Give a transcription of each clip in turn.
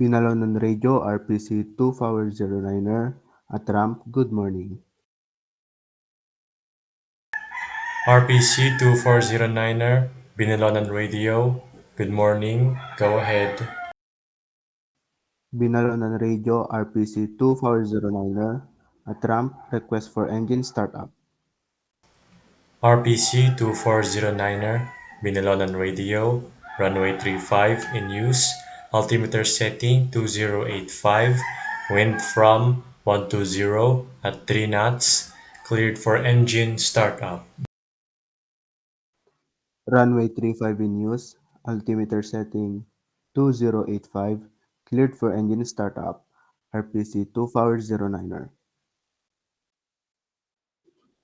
Binalonan Radio RPC-2409er at ramp good morning. RPC-2409er, Binalonan Radio. Good morning. Go ahead. Binalonan Radio RPC-2409er at ramp request for engine startup. RPC-2409er, Binalonan Radio. Runway 35 in use. Altimeter setting 2085. Wind from 120 at 3 knots. Cleared for engine startup. Runway 35 in use, altimeter setting 2085, cleared for engine startup, RPC-2409er.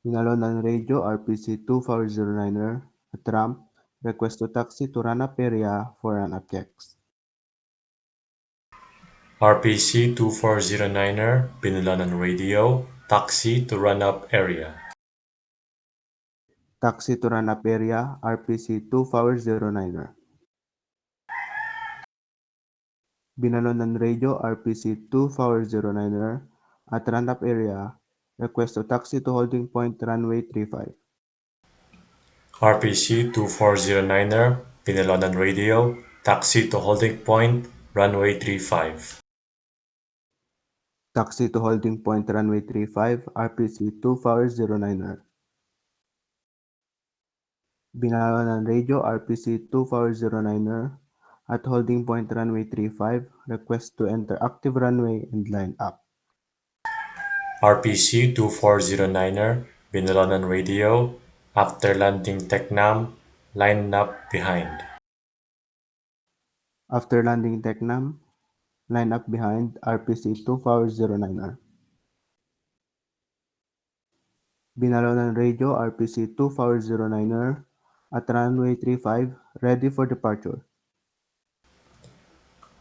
Binalonan Radio RPC-2409er at ramp request to taxi to run-up area for run-up checks. RPC-2409er, Binalonan Radio. Taxi to run-up area. Taxi to run-up area RPC-2409er. Binalonan Radio RPC-2409er at run-up area request to taxi to holding point runway 35. RPC-2409er, Binalonan Radio. Taxi to holding point, runway 35. Taxi to holding point runway 35 RPC-2409er. Binalonan Radio RPC-2409er at holding point runway 35, request to enter active runway and line up. RPC-2409er, Binalonan Radio. After landing Tecnam, line up behind. After landing Tecnam, line up behind RPC-2409er. Binalonan Radio RPC-2409er at runway 35, ready for departure.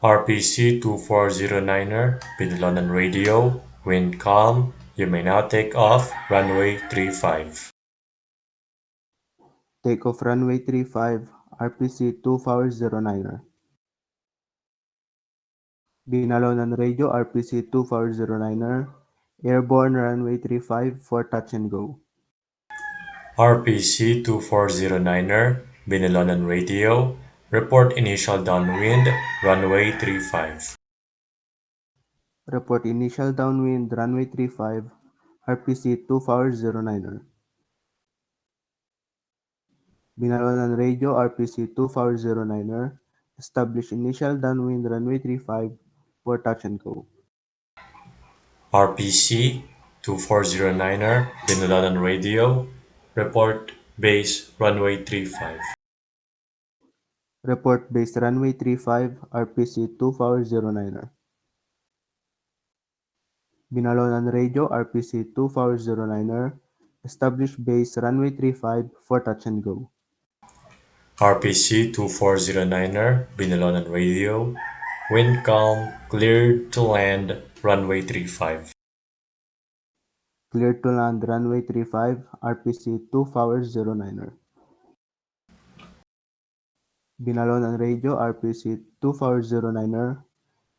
RPC-2409er, Binalonan Radio. Wind calm. You may now take off, runway 35. Take off runway 35, RPC-2409er. Binalonan Radio RPC-2409er, airborne runway 35 for touch and go. RPC-2409er, Binalonan Radio. Report initial downwind, runway 35. Report initial downwind runway 35, RPC-2409er. Binalonan Radio RPC-2409er, establish initial downwind runway 35 for touch and go. RPC-2409er, Binalonan Radio. Report base runway 35. Report base runway 35, RPC-2409er. Binalonan Radio RPC-2409er, establish base runway 35 for touch and go. RPC-2409er, Binalonan Radio. Wind calm, cleared to land, runway 35. Cleared to land runway 35, RPC-2409er. Binalonan Radio RPC-2409er,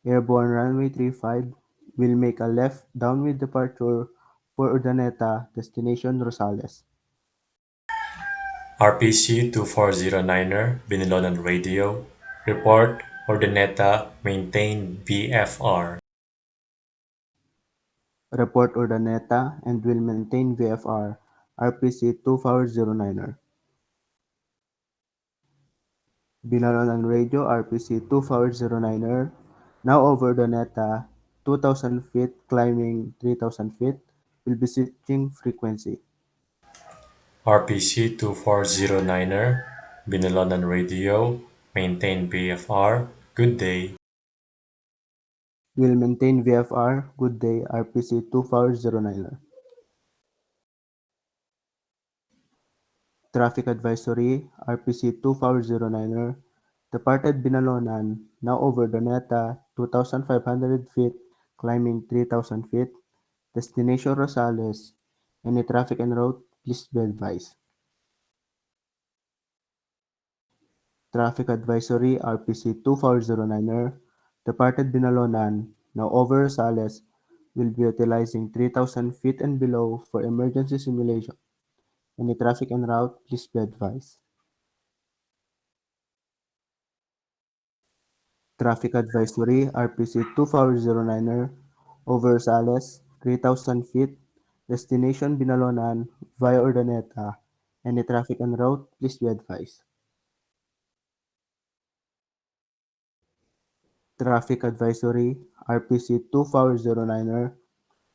airborne runway 35, will make a left downwind departure for Urdaneta, destination Rosales. RPC-2409er, Binalonan Radio. Report Urdaneta, maintain VFR. Report Urdaneta and will maintain VFR, RPC-2409er. Binalonan Radio RPC-2409er, now over Urdaneta, 2,000 feet climbing 3,000 feet, will be switching frequency. RPC-2409er, Binalonan Radio. Maintain VFR. Good day. Will maintain VFR, good day, RPC-2409er. Traffic Advisory, RPC-2409er, departed Binalonan, now over Doneta, 2,500 feet, climbing 3,000 feet, destination Rosales. Any traffic en route, please be advised. Traffic Advisory, RPC-2409er, Departed Binalonan, now over Rosales, will be utilizing 3,000 feet and below for emergency simulation. Any traffic en route, please be advised. Traffic Advisory RPC 2409er over Rosales, 3,000 feet, destination Binalonan via Urdaneta. Any traffic en route, please be advised. Traffic Advisory RPC 2409er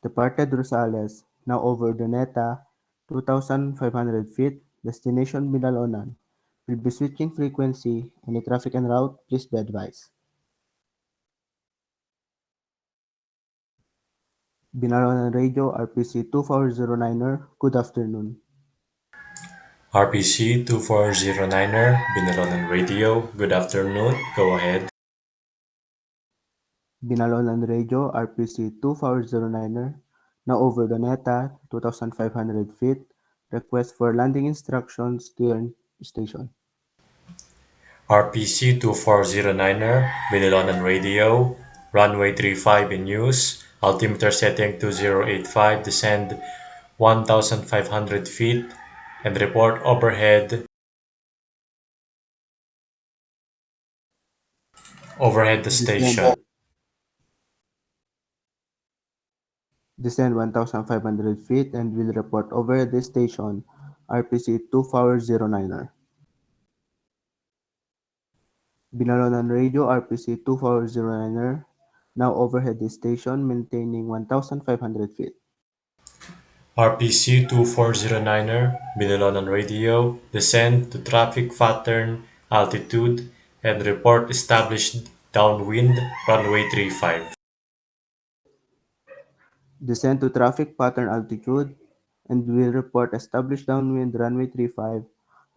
departed Rosales, now over Urdaneta, 2,500 feet, destination Binalonan. Will be switching frequency. Any traffic en route, please be advised. Binalonan Radio RPC 2409er, good afternoon. RPC 2409er, Binalonan Radio, good afternoon. Go ahead. Binalonan Radio RPC 2409er, now over Doneta, 2,500 feet, request for landing instructions to your station. RPC 2409er, Binalonan Radio, runway 35 in use, altimeter setting 2085, descend 1,500 feet, and report overhead the station. Descend 1,500 feet and will report over the station RPC 2409er. Binalonan Radio RPC 2409er, now overhead the station maintaining 1,500 feet. RPC 2409er, Binalonan Radio, descend to traffic pattern altitude and report established downwind runway 35. Descend to traffic pattern altitude and will report established downwind runway 35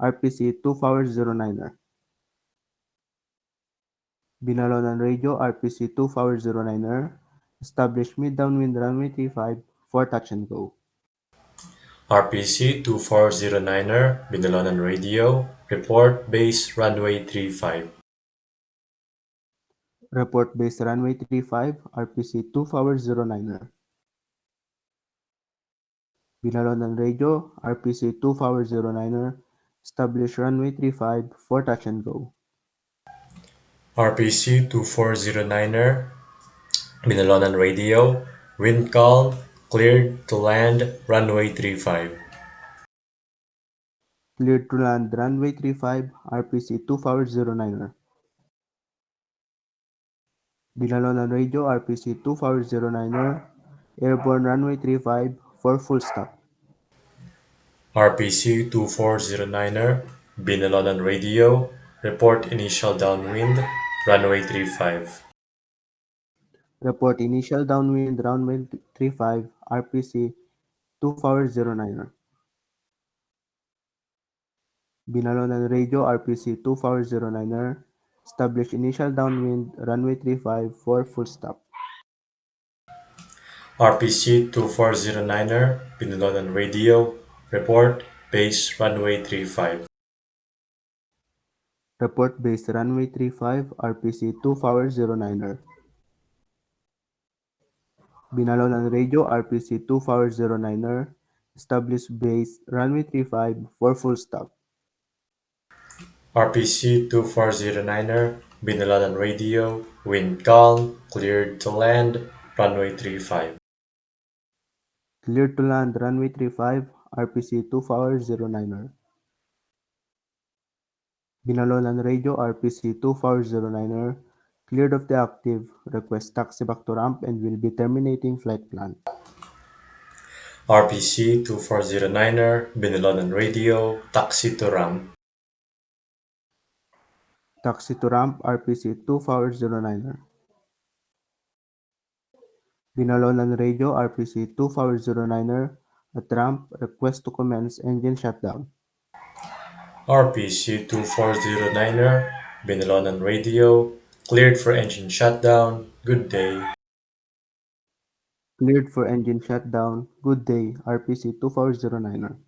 RPC 2409er. Binalonan Radio RPC 2409er, establish mid downwind runway 35 for touch and go. RPC 2409er, Binalonan Radio, report base runway 35. Report base runway 35 RPC 2409er. Binalonan Radio RPC 2409er, establish runway 35 for touch and go. RPC 2409er, Binalonan Radio, wind calm, cleared to land runway 35. Cleared to land runway 35 RPC 2409er. Binalonan Radio RPC 2409er, airborne runway 35 for full stop. RPC 2409er, Binalonan Radio, report initial downwind runway 35. Report initial downwind runway 35 RPC 2409er. Binalonan Radio RPC 2409er, establish initial downwind runway 35 for full stop. RPC 2409er, Binalonan Radio, report base runway 35. Report base runway 35 RPC 2409er. Binalonan Radio RPC 2409er, establish base runway 35 for full stop. RPC 2409er, Binalonan Radio, wind calm, cleared to land runway 35. Cleared to land runway 35 RPC 2409er. Binalonan Radio RPC 2409er, cleared of the active, request taxi back to ramp and will be terminating flight plan. RPC 2409er, Binalonan Radio, taxi to ramp. Taxi to ramp RPC 2409er. Binalonan Radio RPC 2409er, at ramp, request to commence engine shutdown. RPC 2409er, Binalonan Radio, cleared for engine shutdown. Good day. Cleared for engine shutdown. Good day, RPC 2409er.